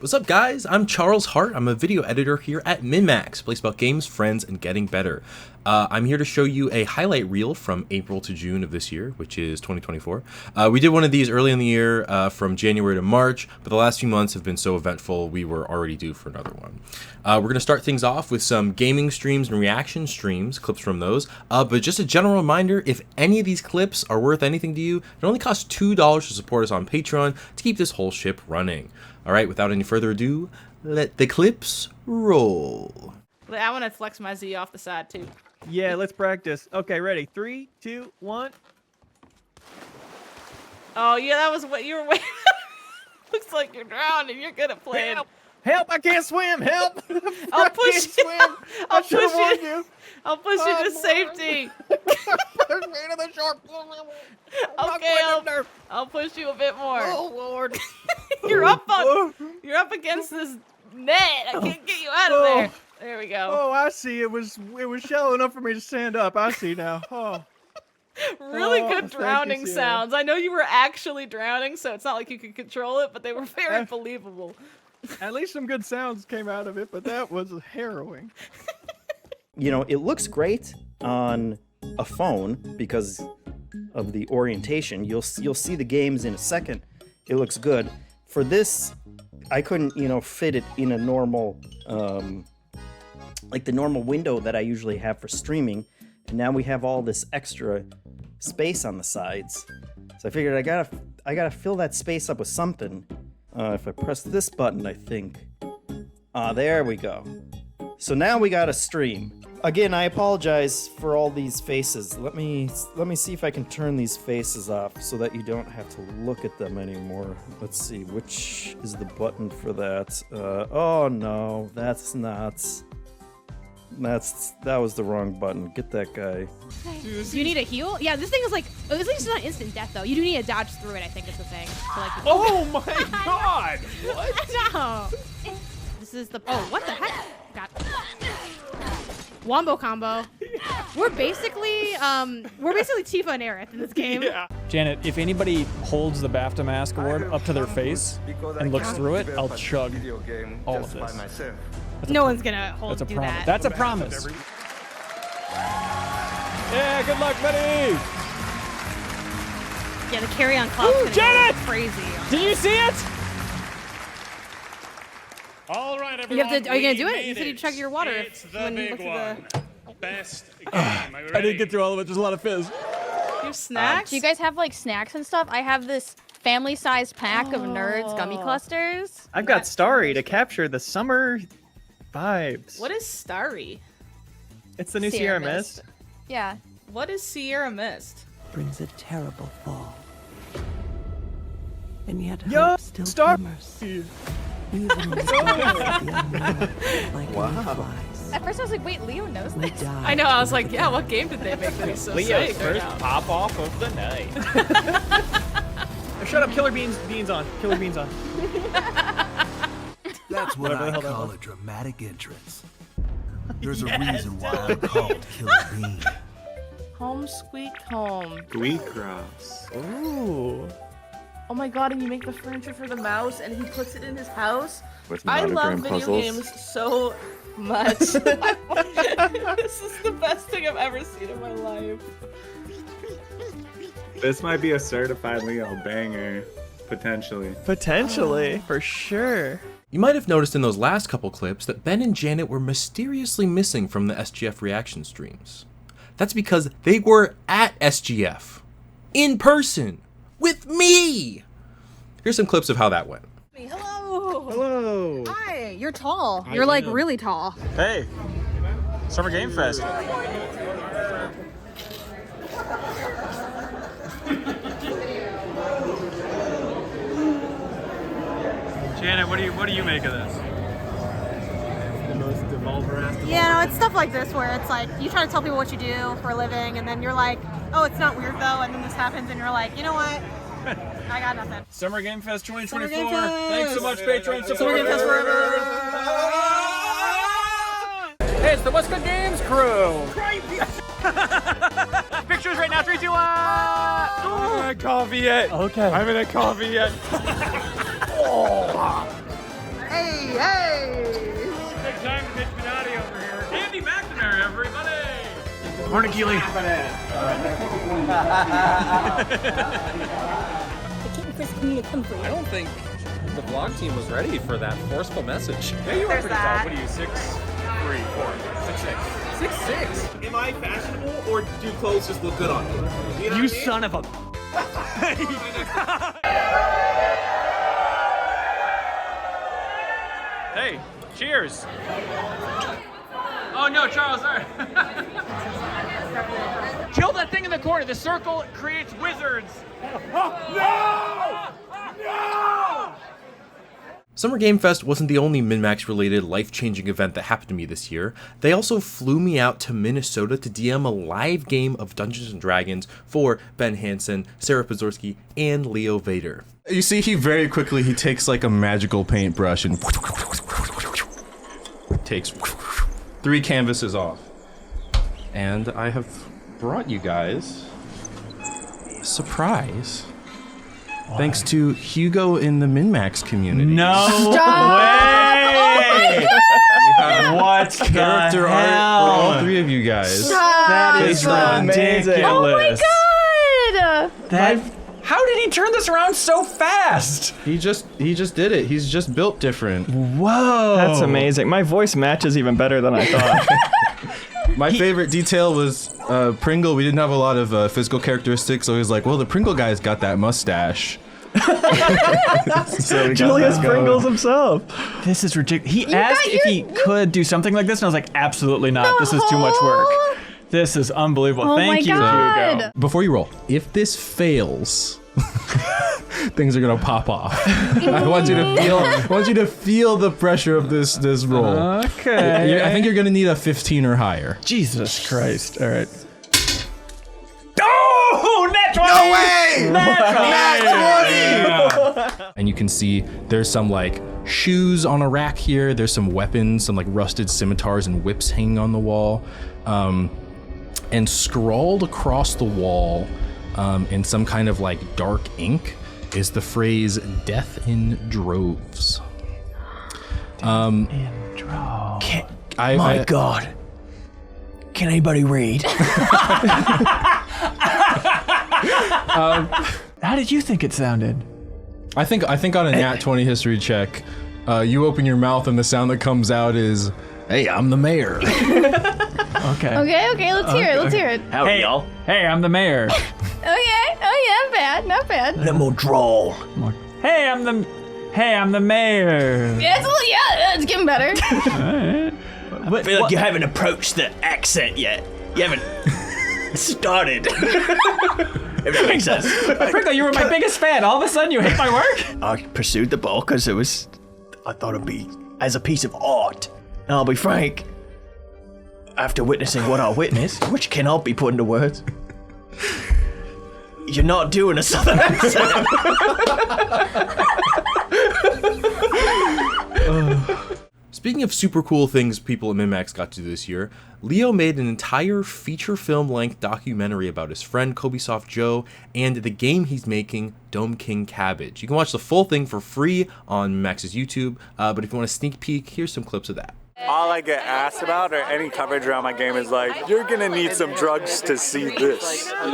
What's up, guys? I'm Charles Hart. I'm a video editor here at MinnMax, a place about games, friends, and getting better. I'm here to show you a highlight reel from April to June of this year, which is 2024. We did one of these early in the year from January to March, but the last few months have been so eventful, we were already due for another one. We're going to start things off with some gaming streams and reaction streams, clips from those. But just a general reminder, if any of these clips are worth anything to you, it only costs $2 to support us on Patreon to keep this whole ship running. All right, without any further ado, let the clips roll. I want to flex my Z off the side, too. Yeah, let's practice. Okay, ready? 3, 2, 1. Oh, yeah, that was what you were waiting. Looks like you're drowning. You're good at playing. Help! Help! I can't swim! Help! I'll push you. I'll push you. I'll push you to safety. Push me to the shore. Okay, I'll push you a bit more. Oh Lord! You're up against this net. I can't get you out of there. There we go. Oh, I see. It was shallow enough for me to stand up. I see now. Oh. Really good drowning you, sounds. I know you were actually drowning, so it's not like you could control it, but they were very believable. At least some good sounds came out of it, but that was harrowing. You know, it looks great on a phone because of the orientation. You'll see the games in a second. It looks good. For this, I couldn't, fit it in a normal, like the normal window that I usually have for streaming. And now we have all this extra space on the sides. So I figured I gotta fill that space up with something. If I press this button, I think. There we go. So now we got a stream. Again, I apologize for all these faces. Let me see if I can turn these faces off so that you don't have to look at them anymore. Let's see, which is the button for that? Oh no, that's not. That was the wrong button. Get that guy. Do you need a heal? Yeah, this thing is like, at least it's not instant death though. You do need to dodge through it, I think is the thing. So, like, Oh my God! What? No. This is the, oh, what the heck? Got Wombo combo. We're basically Tifa and Aerith in this game. Yeah. Janet, if anybody holds the BAFTA Mask Award up to their face and looks through it, I'll chug all of this. No one's gonna hold That's a do promise. that. That's a promise. Yeah, good luck, buddy. Yeah, the carry-on cloud's gonna Janet! go crazy. Did you see it? All right, everyone. You have to, are you gonna do it? We You said made you chug your water It's the when you big look at one. Best game. Are you I ready? didn't get through all of it. There's a lot of fizz. Your snacks? Do you guys have like snacks and stuff? I have this family-sized pack of Nerds gummy clusters. I've got Starry to capture the summer vibes. What is Starry? It's the new Sierra Mist. Yeah. What is Sierra Mist? Brings a terrible fall. And yet Yo, hope still Star. glimmers. Even in the darkness of the unknown, like flies. At first I was like, wait, Leo knows We this? die. I know, I was like, yeah, what game did they make that he's so Leo's sick right first now? pop off of the night. Shut up, Killer Beans on. Killer Beans on. That's what I call a dramatic entrance. There's a reason why I'm called Killer Bean. Home sweet home. Wheatgrass. Ooh. Oh my god, and you make the furniture for the mouse and he puts it in his house? With I love monogram video puzzles. games so much. This is the best thing I've ever seen in my life. This might be a certified Leo banger, potentially. Potentially, for sure. You might have noticed in those last couple clips that Ben and Janet were mysteriously missing from the SGF reaction streams. That's because they were at SGF, in person, with me! Here's some clips of how that went. Hello. Hello. Hi. You're tall. You're like really tall. Hey, Summer Game Fest. Janet, what do you make of this? The most devolver-ass. Yeah, no, it's stuff like this where it's like you try to tell people what you do for a living, and then you're like, oh, it's not weird though, and then this happens, and you're like, you know what? I got nothing. Summer Game Fest 2024. Summer Game Fest. Thanks so much, Patreon support. Summer Game Fest forever. Hey, it's the What's Good Games crew. Pictures right now, 3, 2, 1. I'm in a coffee yet. Okay. I'm in a coffee yet. Hey, hey! Big time to Mitch Minati over here. Andy McNamara, everybody! Morning, Keely. I don't think the vlog team was ready for that forceful message. Yeah, you were There's pretty that. tall. What are you, 6'3", 4, 6'6"? 6'6". Am I fashionable or do clothes just look good on me? You know what I mean? Son of a... Hey, cheers. Oh no, Charles, sorry. Kill that thing in the corner. The circle creates wizards. Summer Game Fest wasn't the only MinnMax related life-changing event that happened to me this year. They also flew me out to Minnesota to DM a live game of Dungeons & Dragons for Ben Hansen, Sarah Pazorski, and Leo Vader. You see, he takes like a magical paintbrush and takes 3 canvases off. And I have brought you guys a surprise. Thanks to Hugo in the MinnMax community. No way! What Character art for all 3 of you guys. That is ridiculous. Oh my god! How did he turn this around so fast? He just did it. He's just built different. Whoa! That's amazing. My voice matches even better than I thought. My favorite detail was Pringle. We didn't have a lot of physical characteristics, so he was like, well, the Pringle guy's got that mustache. So Julius Pringles himself. This is ridiculous. He asked if he could do something like this, and I was like, absolutely not. This is too much work. This is unbelievable. Oh Thank my you, God. Hugo. Before you roll, if this fails, things are gonna pop off. I want you to feel the pressure of this roll. Okay. I think you're gonna need a 15 or higher. Jesus Christ. All right. Oh, net 20! No way! Net 20! And you can see there's some like shoes on a rack here. There's some weapons, some like rusted scimitars and whips hanging on the wall. And scrawled across the wall in some kind of like dark ink is the phrase "death in droves." In droves. My God. Can anybody read? How did you think it sounded? I think on a nat 20 history check, you open your mouth and the sound that comes out is, "Hey, I'm the mayor." Okay. Okay, let's hear it. Let's hear it. Howdy, y'all. Hey, I'm the mayor. Okay. Oh yeah, not bad. Let me draw. Hey, I'm the mayor. Yeah, it's getting better. Alright. I feel like you haven't approached the accent yet. You haven't started. If that makes sense. Pringle, you were my biggest fan. All of a sudden, you hate my work? I pursued the ball because I thought it'd be as a piece of art. And I'll be frank, after witnessing what I witnessed, which cannot be put into words, you're not doing a southern accent. Speaking of super cool things people at MinnMax got to do this year, Leo made an entire feature film-length documentary about his friend Kobesoft Joe and the game he's making, Dome-King Cabbage. You can watch the full thing for free on MinnMax's YouTube, but if you want a sneak peek, here's some clips of that. All I get asked about or any coverage around my game is like, you're gonna need some drugs to see this. I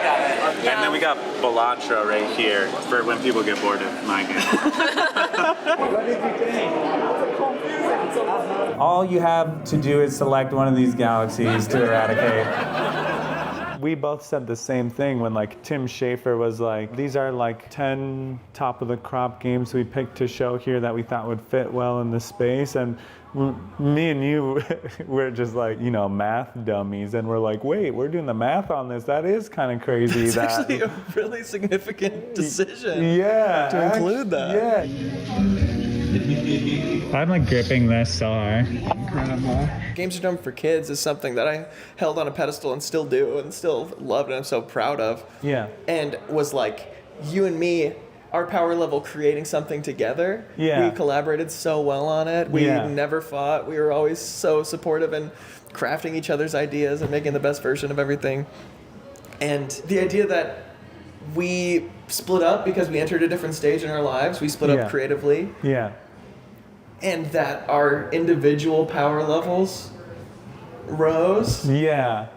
got it. And then we got Balancho right here for when people get bored of my game. All you have to do is select one of these galaxies to eradicate. We both said the same thing when like Tim Schafer was like, these are like 10 top of the crop games we picked to show here that we thought would fit well in the space. And me and you, we're just like, you know, math dummies. And we're like, wait, we're doing the math on this. That is kind of crazy. It's actually a really significant decision. Yeah. To include that. Yeah. I'm like gripping this so hard. Incredible. Games Are Dumb for Kids is something that I held on a pedestal and still do and still love and I'm so proud of. Yeah. And was like, you and me, our power level creating something together. Yeah. We collaborated so well on it. We never fought. We were always so supportive and crafting each other's ideas and making the best version of everything. And the idea that we split up because we entered a different stage in our lives. We split up creatively. Yeah. And that our individual power levels rose. Yeah.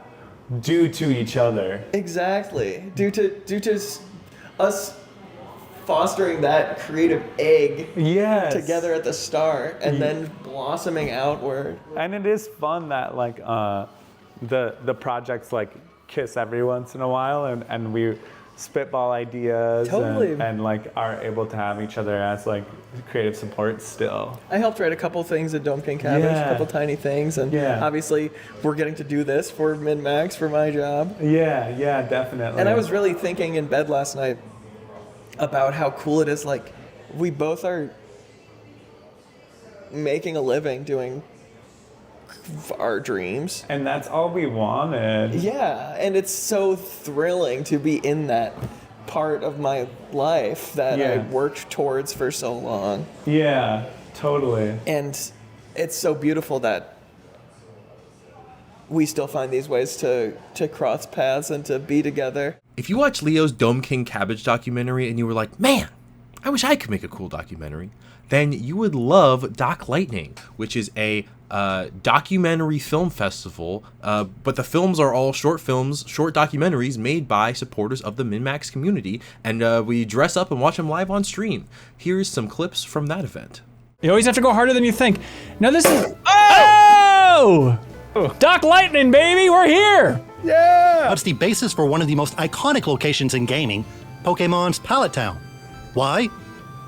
Due to each other. Exactly. Due to us fostering that creative egg together at the start and then blossoming outward. And it is fun that like the projects like kiss every once in a while and we spitball ideas and like are able to have each other as like creative support still. I helped write a couple things at Dome-King Cabbage, a couple tiny things, and obviously we're getting to do this for MinnMax for my job. Yeah, definitely. And I was really thinking in bed last night about how cool it is, like we both are making a living doing our dreams. And that's all we wanted. Yeah, and it's so thrilling to be in that part of my life that I worked towards for so long. Yeah, totally. And it's so beautiful that we still find these ways to cross paths and to be together. If you watch Leo's Dome-King Cabbage documentary and you were like, man, I wish I could make a cool documentary, then you would love Doc Lightning, which is a documentary film festival, but the films are all short films, short documentaries made by supporters of the MinnMax community, and we dress up and watch them live on stream. Here's some clips from that event. You always have to go harder than you think. Now this is... Oh! Doc Lightning, baby, we're here! Yeah! It's the basis for one of the most iconic locations in gaming, Pokemon's Pallet Town. Why?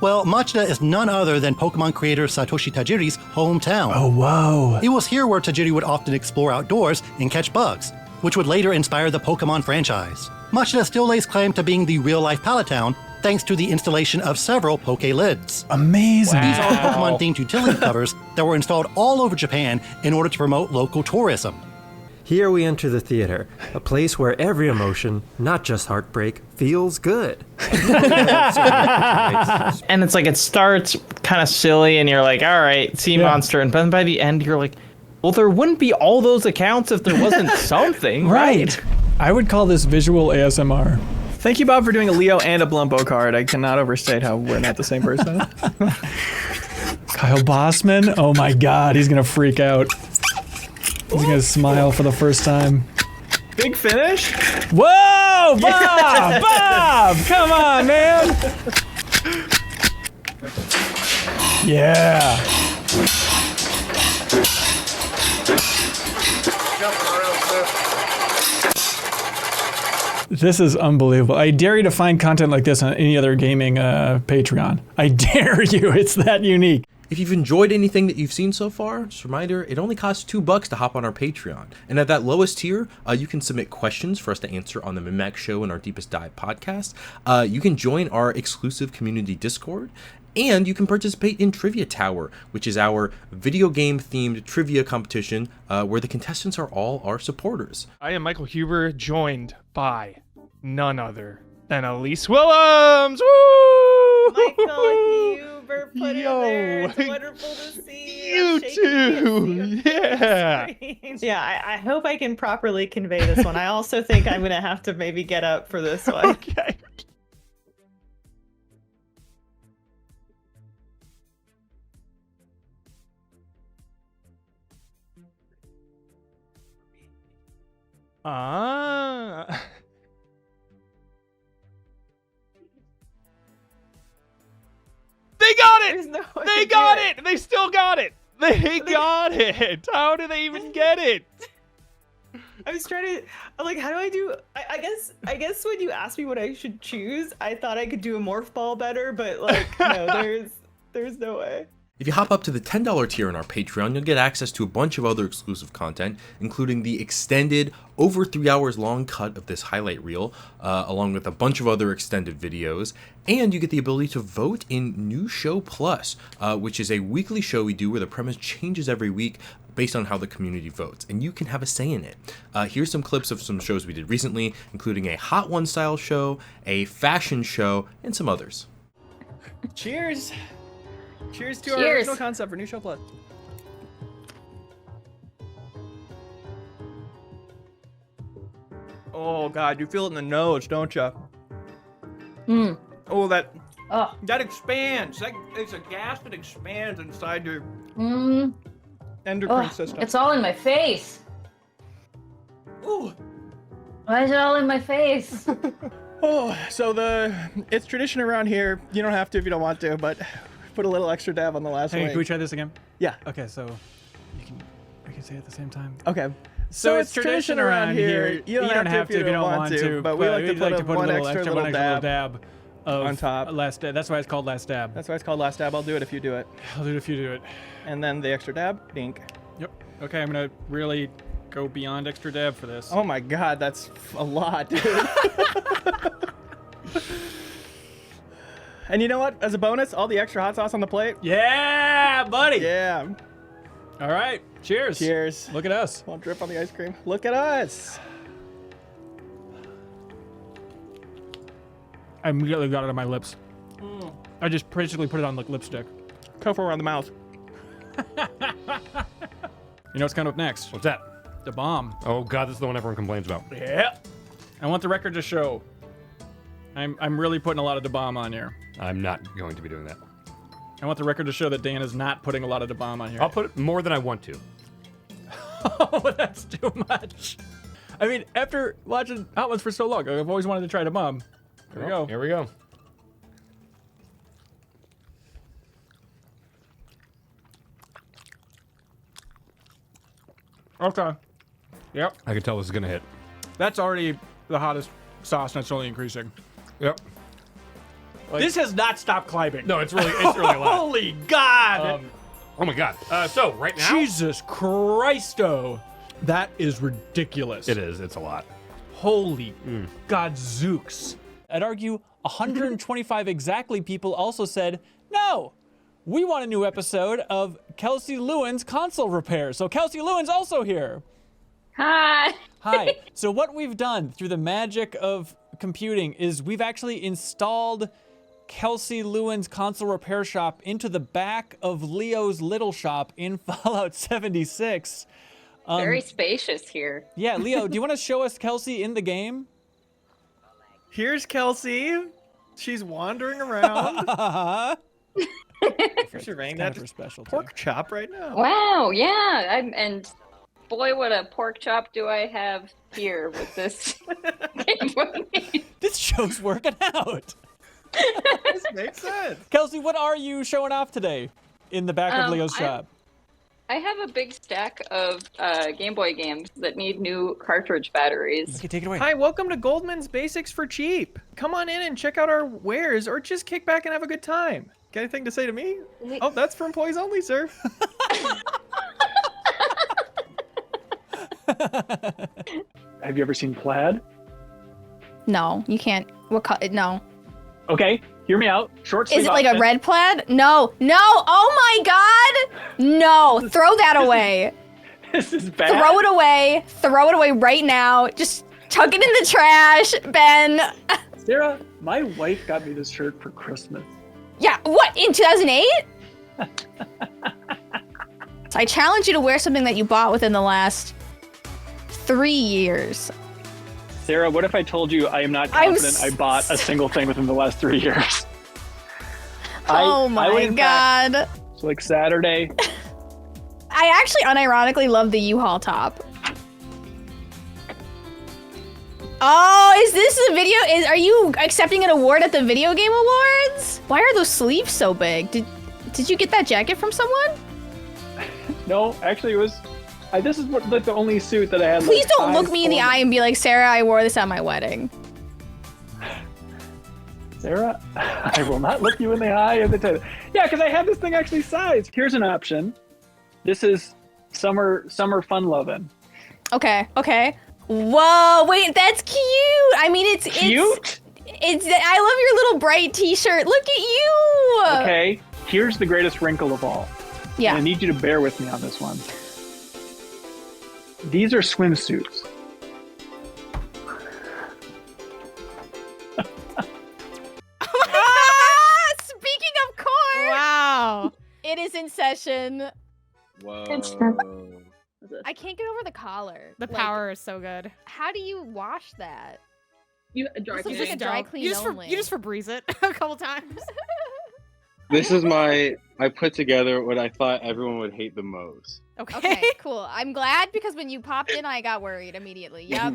Well, Machida is none other than Pokemon creator Satoshi Tajiri's hometown. Oh, whoa. It was here where Tajiri would often explore outdoors and catch bugs, which would later inspire the Pokemon franchise. Machida still lays claim to being the real-life Pallet Town, thanks to the installation of several Poke lids. Amazing. These are Pokemon-themed utility covers that were installed all over Japan in order to promote local tourism. Here we enter the theater, a place where every emotion, not just heartbreak, feels good. And it's like it starts kind of silly and you're like, all right, sea monster. And then by the end, you're like, well, there wouldn't be all those accounts if there wasn't something, right? I would call this visual ASMR. Thank you, Bob, for doing a Leo and a Blumbo card. I cannot overstate how we're not the same person. Kyle Bossman? Oh my god, he's gonna freak out. He's gonna smile for the first time. Big finish? Whoa! Bob! Bob! Come on, man! Yeah! This is unbelievable. I dare you to find content like this on any other gaming Patreon. I dare you, it's that unique. If you've enjoyed anything that you've seen so far, just a reminder, it only costs $2 to hop on our Patreon. And at that lowest tier, you can submit questions for us to answer on the MinnMax Show and our Deepest Dive podcast. You can join our exclusive community Discord, and you can participate in Trivia Tower, which is our video game themed trivia competition where the contestants are all our supporters. I am Michael Huber, joined by none other than Elise Willems. Woo! Michael Huber put it there. It's wonderful to see you too. Yeah. Yeah, I hope I can properly convey this one. I also think I'm gonna have to maybe get up for this one. Okay. They got it! No they got it! They still got it! They got it! How did they even get it? I was trying to, like, how do I do, I guess when you asked me what I should choose, I thought I could do a morph ball better, but like, no, there's no way. If you hop up to the $10 tier on our Patreon, you'll get access to a bunch of other exclusive content, including the extended, over 3 hours long cut of this highlight reel, along with a bunch of other extended videos, and you get the ability to vote in New Show Plus, which is a weekly show we do where the premise changes every week based on how the community votes, and you can have a say in it. Here's some clips of some shows we did recently, including a Hot One style show, a fashion show, and some others. Cheers! Cheers to our original concept for New Show Plus. Oh god, you feel it in the nose, don't you? Oh, that expands. It's a gas that expands inside your endocrine system. It's all in my face. Ooh. Why is it all in my face? Oh, so it's tradition around here. You don't have to if you don't want to, but put a little extra dab on the last Hey, wing. can we try this again? Yeah. Okay, so we can say it at the same time. Okay. So it's tradition around here. You don't have to if you don't want to, but we like to put one extra little dab of on top. Last dab. That's why it's called last dab. That's why it's called last dab. I'll do it if you do it. I'll do it if you do it. And then the extra dab, dink. Yep. Okay, I'm gonna really go beyond extra dab for this. Oh my god, that's a lot, dude. And you know what? As a bonus, all the extra hot sauce on the plate. Yeah, buddy. Yeah. All right. Cheers. Cheers. Look at us. Won't drip on the ice cream. Look at us. I immediately got it on my lips. I just basically put it on like lipstick. Go for around the mouth. You know what's coming up next? What's that? The bomb. Oh god, this is the one everyone complains about. Yeah. I want the record to show. I'm really putting a lot of the bomb on here. I'm not going to be doing that. I want the record to show that Dan is not putting a lot of the bomb on here. I'll put more than I want to. Oh, that's too much. I mean, after watching Hot Ones for so long, I've always wanted to try the bomb. Here we go. Here we go. Okay. Yep. I can tell this is gonna hit. That's already the hottest sauce, and it's only increasing. Yep. This has not stopped climbing. No, it's really loud. Holy God! Oh my God. So right now. Jesus Christo. That is ridiculous. It is. It's a lot. Holy Godzooks. I'd argue 125 exactly people also said, no, we want a new episode of Kelsey Lewin's console repair. So Kelsey Lewin's also here. Hi. Hi. So what we've done through the magic of computing is we've actually installed Kelsey Lewin's console repair shop into the back of Leo's little shop in Fallout 76. Very spacious here. Yeah, Leo, do you want to show us Kelsey in the game? Here's Kelsey. She's wandering around. Surveying that special pork chop right now. Wow, yeah. And boy, what a pork chop do I have here with this. This show's working out. This makes sense. Kelsey, what are you showing off today in the back of Leo's shop? I have a big stack of Game Boy games that need new cartridge batteries. Okay, take it away. Hi, welcome to Goldman's Basics for Cheap. Come on in and check out our wares, or just kick back and have a good time. Got anything to say to me? Oh, that's for employees only, sir. Have you ever seen plaid? No, you can't. What color? No. Okay, hear me out. Short sleeve Is it like outfit. a red plaid? No. No. Oh my God. No. Throw that away. This is bad. Throw it away. Throw it away right now. Just chuck it in the trash, Ben. Sarah, my wife got me this shirt for Christmas. Yeah. What? In 2008? So I challenge you to wear something that you bought within the last 3 years. Sarah, what if I told you I am not confident I bought a single thing within the last 3 years? Oh my God. So like Saturday. I actually unironically love the U-Haul top. Oh, is this the video? Are you accepting an award at the Video Game Awards? Why are those sleeves so big? Did you get that jacket from someone? No, actually it was. This is like the only suit that I had. Please don't look me in the eye and be like, Sarah, I wore this at my wedding. Sarah, I will not look you in the eye and tell you. Yeah, because I had this thing actually sized. Here's an option. This is summer fun lovin'. Okay, okay. Whoa, wait, that's cute. I mean, it's cute. It's I love your little bright T-shirt. Look at you. Okay, here's the greatest wrinkle of all. Yeah. And I need you to bear with me on this one. These are swimsuits. Speaking of court. Wow. It is in session. Whoa. I can't get over the collar. The power is so good. How do you wash that? You dry This clean. is like a dry clean only. You just Febreze it a couple times. This is I put together what I thought everyone would hate the most. Okay, cool. I'm glad because when you popped in, I got worried immediately. Yep.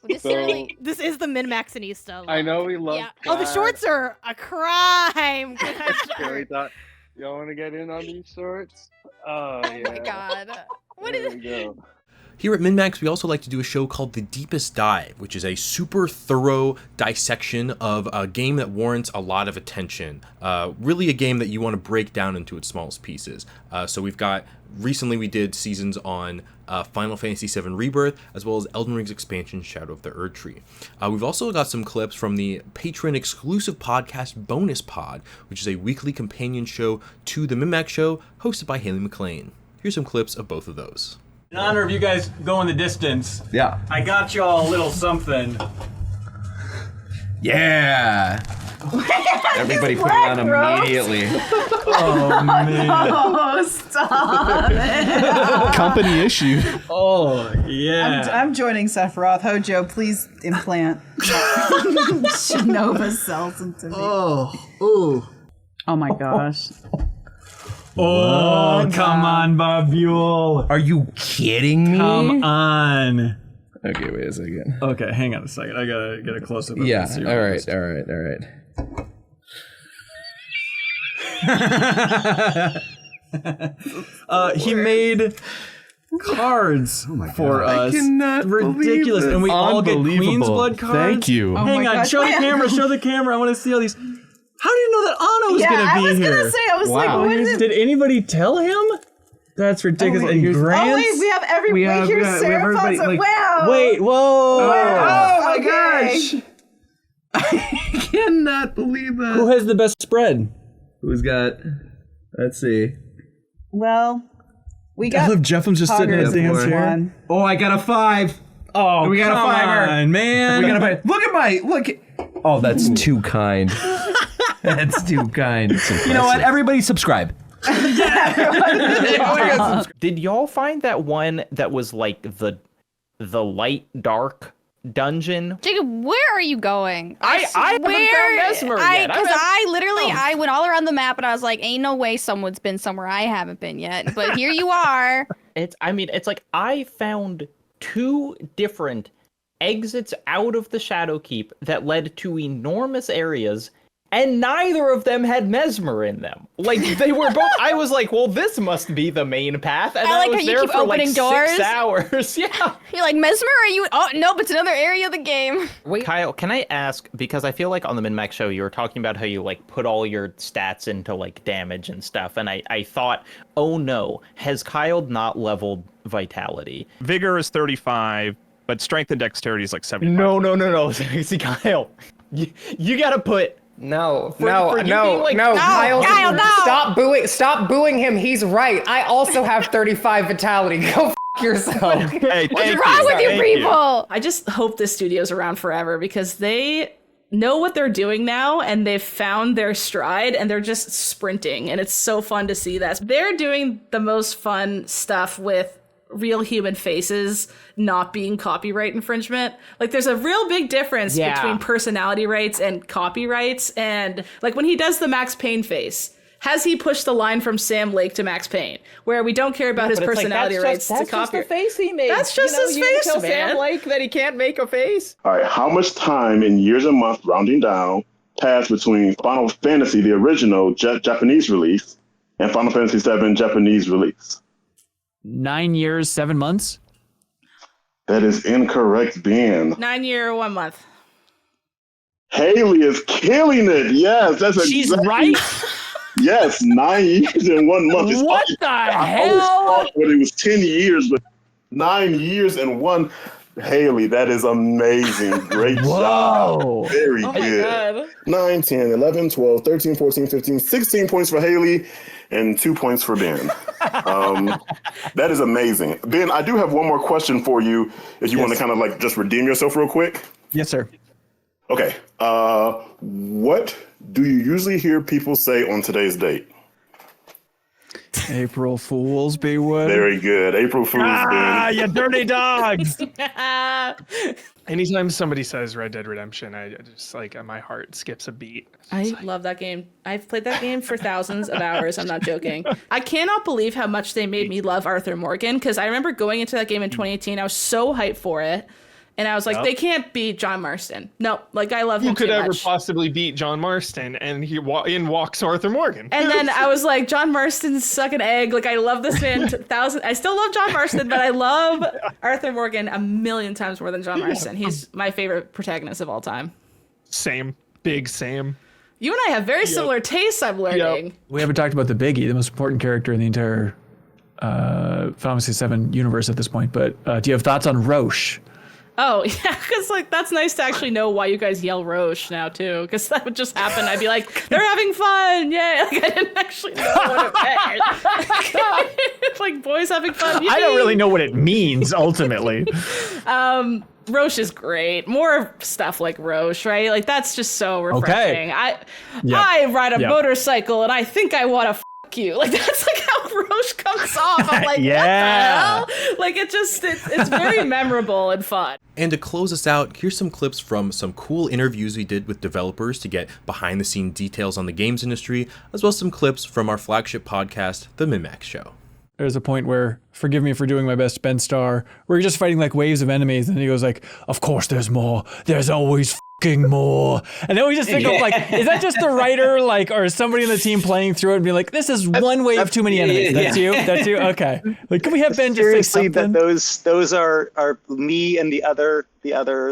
This is the MinnMaxinista. I know we love. Yeah. Oh, the shorts are a crime. Okay, we thought y'all want to get in on these shorts? Oh yeah. my god. What there is we go. Here at MinnMax, we also like to do a show called The Deepest Dive, which is a super thorough dissection of a game that warrants a lot of attention. Really a game that you want to break down into its smallest pieces. So we've got, recently we did seasons on Final Fantasy VII Rebirth, as well as Elden Ring's expansion, Shadow of the Erdtree. We've also got some clips from the Patreon-exclusive podcast Bonus Pod, which is a weekly companion show to the MinnMax Show, hosted by Haley McLean. Here's some clips of both of those. In honor of you guys going the distance, yeah, I got y'all a little something. Yeah. Everybody put it on immediately. Oh man. Oh, stop it. Company issue. Oh yeah. I'm joining Sephiroth. Hojo, please implant Shinova cells into me. Oh my gosh. Oh, come on, Bobule. Are you kidding me? Come on. Okay, wait a second. Okay, hang on a second. I gotta get a close up. Yeah. All right. He made cards for us. Ridiculous, and we all get Queen's Blood cards. Thank you. Hang on, show the camera. Show the camera. I want to see all these. How do you know that Anno was gonna be here? I was gonna say. I was like, what is it? Did anybody tell him? That's ridiculous. And grants? Oh wait, we have everybody. Here's Seraphon's. Wow. Wait, whoa. Oh my gosh. I cannot believe that. Who has the best spread? Who's got? Let's see. Well, we I got. love Jeffem's just sitting in his damn chair. Oh, I got a 5. Oh, we got come a 5. on, man. We got a 5. Look at. Oh, that's too kind. That's too kind. You know what? Everybody subscribe. Did y'all find that one that was like the light dark dungeon? Jacob, where are you going? I haven't found Mesmer yet. Because I went all around the map and I was like, ain't no way someone's been somewhere I haven't been yet. But here you are. It's like I found 2 different exits out of the Shadowkeep that led to enormous areas, and neither of them had Mesmer in them. Like, they were both. I was like, well, this must be the main path. And I like was how you there keep for opening like doors. 6 hours. Yeah. You're like, Mesmer, are you? Oh, nope, it's another area of the game. Wait, Kyle, can I ask, because I feel like on the MinnMax Show, you were talking about how you like put all your stats into like damage and stuff. And I thought, oh no, has Kyle not leveled Vitality? Vigor is 35, but strength and dexterity is like 75. No. See, Kyle, you gotta put. No, Kyle, Stop booing him. He's right. I also have 35 vitality. Go f yourself. Hey, what's wrong with you people? I just hope this studio's around forever because they know what they're doing now and they've found their stride and they're just sprinting and it's so fun to see that. They're doing the most fun stuff with real human faces not being copyright infringement. Like there's a real big difference between personality rights and copyrights. And like when he does the Max Payne face, has he pushed the line from Sam Lake to Max Payne, where we don't care about his personality rights to copy? That's just the face he made. That's just his you face, tell man. Sam Lake that he can't make a face. All right, how much time in years and months, rounding down, passed between Final Fantasy, the original Japanese release, and Final Fantasy VII Japanese release? 9 years, 7 months? That is incorrect, Ben. 9 year, 1 month. Haley is killing it. Yes, that's She's exactly right. Yes, 9 years and 1 month. What the I always thought when it was 10 years, but 9 years and 1. Haley, that is amazing. Great job. Very good. 9, 10, 11, 12, 13, 14, 15, 16 points for Haley and 2 points for Ben. That is amazing. Ben, I do have one more question for you if you want to kind of like just redeem yourself real quick. Yes, sir. Okay. What do you usually hear people say on today's date? April Fools be would. Very good. April Fool's Day. You dirty dogs! Anytime somebody says Red Dead Redemption, I just like my heart skips a beat. I love that game. I've played that game for thousands of hours. I'm not joking. I cannot believe how much they made me love Arthur Morgan, because I remember going into that game in 2018. I was so hyped for it. And I was like, they can't beat John Marston. No, like I love him Who could too ever much. possibly beat John Marston? And in walks Arthur Morgan. And then I was like, John Marston's suck an egg. Like I love this man. I still love John Marston, but I love Arthur Morgan a million times more than John Marston. He's my favorite protagonist of all time. Same. Big Same. You and I have very similar tastes, I'm learning. We haven't talked about the biggie, the most important character in the entire Final Fantasy VII universe at this point. But do you have thoughts on Roche? Oh, yeah, because like that's nice to actually know why you guys yell Roche now too, because that would just happen. I'd be like, they're having fun, yay! Like I didn't actually know what it meant. Like boys having fun. I don't really know what it means ultimately. Roche is great. More stuff like Roche, right? Like that's just so refreshing. Okay. I ride a motorcycle and I think I want to you. Like that's like how Roche comes off. I'm like, what the hell? Like it's very memorable and fun. And to close us out, here's some clips from some cool interviews we did with developers to get behind the scene details on the games industry, as well as some clips from our flagship podcast, The MinnMax Show. There's a point where, forgive me for doing my best Ben Starr, where you're just fighting like waves of enemies, and he goes like, of course there's more. There's always fucking more. And then we just think of like, is that just the writer, like, or somebody in the team playing through it and be like, this is one wave too many enemies. That's you? That's you? Okay. Like, can we have Ben just say something? Those are me and the other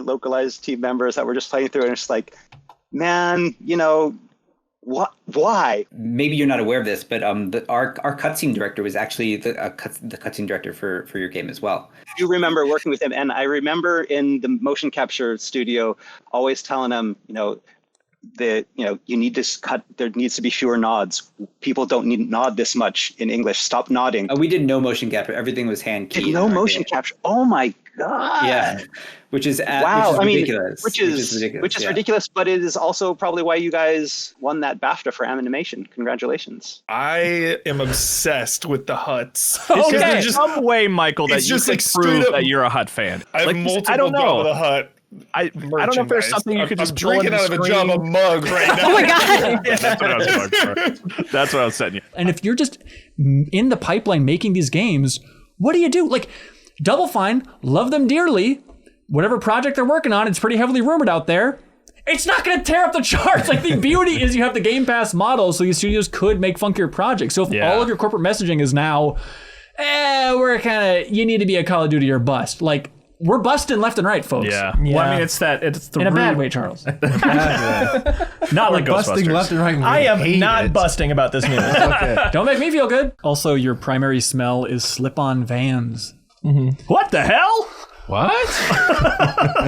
localized team members that were just playing through, and it's like, man, what? Why? Maybe you're not aware of this, but our cutscene director was actually the cutscene director for your game as well. I do remember working with him, and I remember in the motion capture studio always telling him, you need to cut. There needs to be fewer nods. People don't need nod this much in English. Stop nodding. We did no motion capture. Everything was hand keyed. No motion capture. Oh my god. Yeah, which is wow. Ridiculous. Which is ridiculous, but it is also probably why you guys won that BAFTA for animation. Congratulations. I am obsessed with the Huts. Okay, some way, Michael, that you could prove that you're a Hut fan. I have multiple Jabba the Hutt. I don't know if there's something you could just pull drinking out of a Jabba mug right now. Oh my god! That's what I was going for. That's what I was setting you. And if you're just in the pipeline making these games, what do? Like, Double Fine, love them dearly. Whatever project they're working on, it's pretty heavily rumored out there. It's not going to tear up the charts. Like, the beauty is you have the Game Pass model, so these studios could make funkier projects. So if all of your corporate messaging is now, you need to be a Call of Duty or bust. Like, we're busting left and right, folks. Yeah. Well, I mean, it's the in a bad way, Charles. Not like busting Ghostbusters. left and right. I am not busting about this news. Okay. Don't make me feel good. Also, your primary smell is slip-on Vans. Mm-hmm. What the hell? What?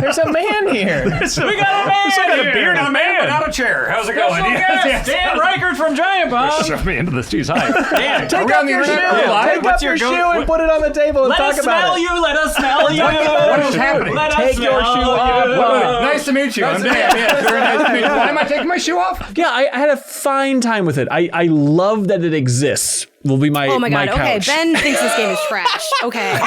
There's a man here. We got a man here. a beard and a man without a chair. How's it going? Dan Reichert from Giant Bomb. Shove me into the Steve's height. Dan, take up your shoe. Take up your shoe and put it on the table and talk about it. Let us smell you. What is happening? Take your shoe off. Nice to meet you. I'm Dan. Yeah, very nice to meet you. Why am I taking my shoe off? Yeah, I had a fine time with it. I love that it exists. Will be my oh my god. Okay, couch. Ben thinks this game is trash. Okay.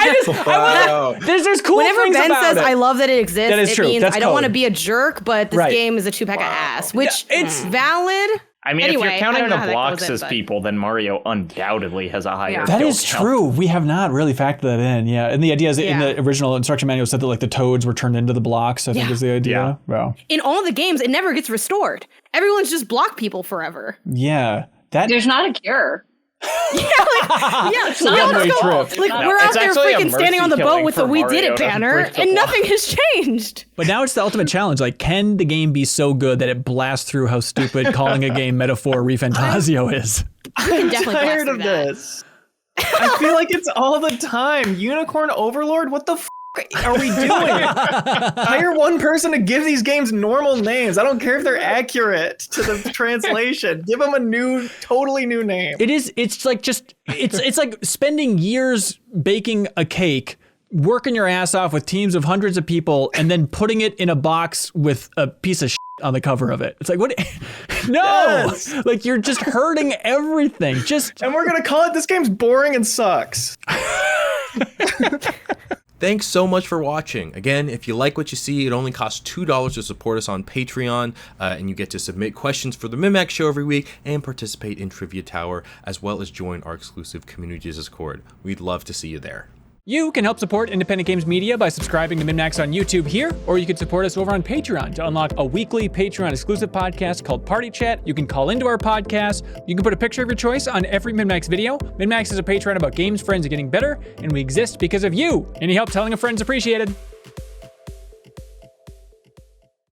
There's cool Whenever things Ben about says it. I love that it exists, That is it true. means That's I don't want to code. be a jerk, but this game is a 2-pack of ass, which it's valid. I mean, anyway, if you're counting I don't know the how that blocks goes in, as but- people, then Mario undoubtedly has a higher. That build is count. true. We have not really factored that in. Yeah, and the idea is in the original instruction manual said that like the toads were turned into the blocks. I think is the idea. Wow. In all the games, it never gets restored. Everyone's just block people forever. Yeah. There's not a cure. It's a one-way trip. Like we're out there freaking standing on the boat with the "We did it" banner, and nothing has changed. But now it's the ultimate challenge. Like, can the game be so good that it blasts through how stupid calling a game Metaphor Refantasio is? I'm tired of this. I feel like it's all the time. Unicorn Overlord? What the f*** are we doing? Hire one person to give these games normal names. I don't care if they're accurate to the translation. Give them a totally new name. It's like spending years baking a cake, working your ass off with teams of hundreds of people, and then putting it in a box with a piece of shit on the cover of it. It's like, what? No! Yes. Like, you're just hurting everything. And we're going to call it, this game's boring and sucks. Thanks so much for watching. Again, if you like what you see, it only costs $2 to support us on Patreon, and you get to submit questions for the MinnMax Show every week and participate in Trivia Tower, as well as join our exclusive community Discord. We'd love to see you there. You can help support independent games media by subscribing to MinnMax on YouTube here, or you can support us over on Patreon to unlock a weekly Patreon exclusive podcast called Party Chat. You can call into our podcast. You can put a picture of your choice on every MinnMax video. MinnMax is a Patreon about games, friends, and getting better, and we exist because of you. Any help telling a friend is appreciated.